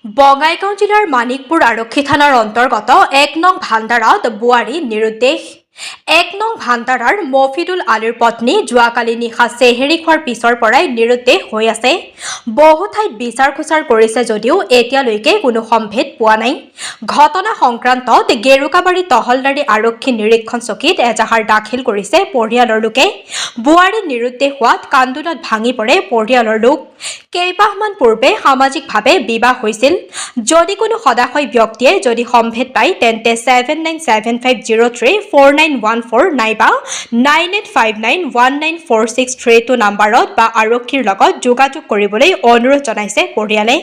বঙাইগাঁও জিলাৰ মানিকপুৰ আৰক্ষী থানাৰ অন্তৰ্গত ১ নং ভাণ্ডাৰাত বোৱাৰী নিৰুদ্দেশ। ১ নং ভাণ্ডাৰাৰ মফিদুল আলীৰ পত্নী যোৱাকালি নিশা চেহেৰি খোৱাৰ পিছৰ পৰাই নিৰুদ্দেশ হৈ আছে। বহু ঠাইত বিচাৰ খোচাৰ কৰিছে যদিও এতিয়ালৈকে কোনো সম্ভেদ পোৱা নাই। ঘটনা সংক্ৰান্তত গেৰুকাবাৰী তহলদাৰী আৰক্ষী নিৰীক্ষণ চকীত এজাহাৰ দাখিল কৰিছে পৰিয়ালৰ লোকে। বোৱাৰী নিৰুদ্দেশ হোৱাত কান্দোলত ভাঙি পৰে পৰিয়ালৰ লোক। কেইবাহমান পূৰ্বে সামাজিকভাৱে বিবাহ হৈছিল। যদি কোনো সদাশয় ব্যক্তিয়ে যদি সম্ভেদ পায় তেন্তে 7975034914 নাইবা 9859194632 নম্বৰত বা আৰক্ষীৰ লগত যোগাযোগ কৰিবলৈ অনুৰোধ জনাইছে পৰিয়ালে।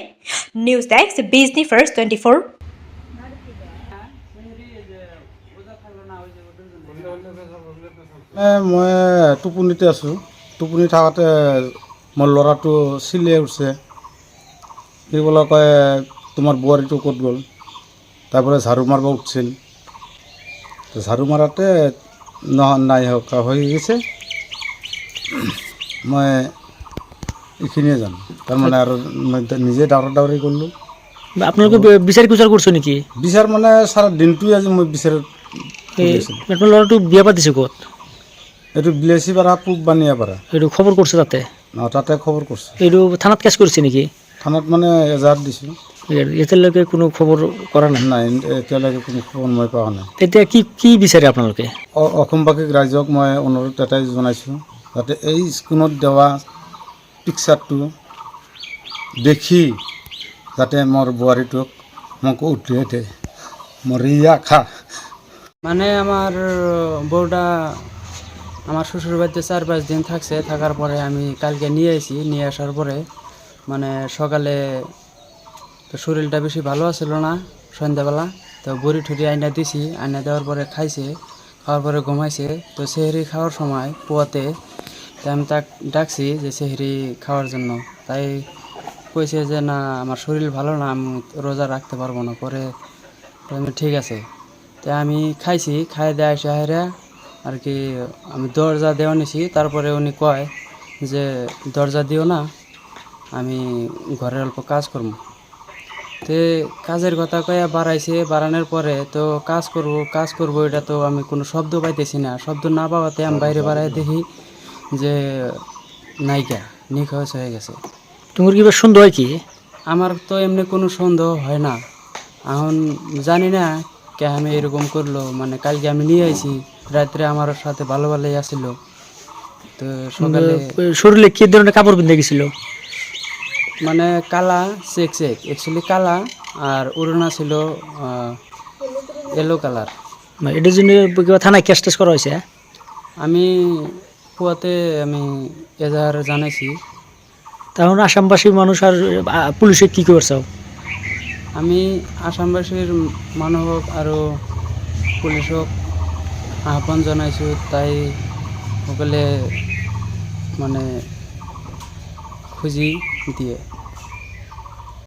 News desk Bijni first 24। মই টোপনিতে আছোঁ। টোপনি থাকোঁতে মোৰ ল'ৰাটো চিলিয়াই উঠছে। সি বোলে কয় তোমাৰ বোৱাৰীটো ক'ত গ'ল। তাৰপৰা ঝাৰু মাৰিব উঠিছিল। ঝাৰু মাৰোঁতে নাই হৈ গৈছে। মই এইখিনিয়ে জানো। তাৰমানে আৰু নিজে দাউৰি কৰিলোঁ। আপোনালোকে বিচাৰ খোচাৰ কৰিছে নেকি? বিচাৰ মানে চাৰা দিনটোৱে আজি মই বিচাৰ আপোনাৰ ল'ৰাটো বিয়া পাতিছে ক'ত? এইটো বিলাচী পাৰা পূব বানিয়াপাৰা। এইটো খবৰ কৰিছে তাতে? তাতে খবৰ কৰিছে। এইটো থানাত কেছ কৰিছে নেকি? থানাত মানে এজাহাৰ দিছোঁ। এতিয়ালৈকে কোনো খবৰ কৰা নাই? নাই, এতিয়ালৈকে কোনো খবৰ মই পোৱা নাই। এতিয়া কি বিচাৰে আপোনালোকে? অসমবাসী ৰাইজক মই অনুৰোধ এটাই জনাইছোঁ, যাতে এই স্ক্ৰীণত দেৱা পিকচাৰটো দেখি যাতে মোৰ বোৱাৰীটোক মোক উঠিয়াই দিয়ে। মোৰ আশা মানে আমার বউটা আমার শ্বশুর বাড়িতে 4-5 দিন থাকছে। থাকার পরে আমি কালকে নিয়ে আসি। নিয়ে আসার পরে মানে সকালে তো শরীরটা বেশি ভালো আছিল না সন্ধ্যাবেলা। তো বড়ি ঠুরি আইনা দিছি। আইনা দেওয়ার পরে খাইছে। খাওয়ার পরে ঘুমাইছে। তো সেহরি খাওয়ার সময় পোয়াতে আমি তাক ডাকছি যে সেহরি খাওয়ার জন্য। তাই কইছে যে না আমার শরীর ভালো না, আমি রোজা রাখতে পারবো না। পরে আমি ঠিক আছে। তাই আমি খাইছি। খাই দেয় এসে হেরা আর কি আমি দরজা দেওয়া নিছি। তারপরে উনি কয় যে দরজা দিও না, আমি ঘরে অল্প কাজ করবো। তে কাজের কথা কয়া বাড়াইছে। বাড়ানোর পরে তো কাজ করবো এটা তো আমি কোনো শব্দ পাইতেছি না। শব্দ না পাওয়াতে আমি বাইরে বাড়াই দেখি যে নায়িকা নিখোঁজ হয়ে গেছে। তোমার কি সন্দেহ হয় কি? আমার তো এমনি কোনো সন্দেহ হয় না। এখন জানি না কে আমি এরকম করলো। মানে কালকে আমি নিয়ে আইছি, রাত্রে আমার সাথে ভালো ভালোই আসছিল। তো সকালে শরীরে কি ধরনের কাপড় পিন্ধে গেছিল? মানে কালা চেক অ্যাকচুয়ালি কালা, আর উড়না ছিল ইয়েলো কালার। এটার জন্য থানায় কেস টেস করা হয়েছে? আমি পুয়াতে আমি এজাহার জানাইছি। তখন আসামবাসীর মানুষ আর পুলিশে কি করছে? আমি আসামবাসীর মানুষ হোক আৰু পুলিশক আহ্বান জানাইছোঁ। তাই সকলে মানে খুঁজি দিয়ে।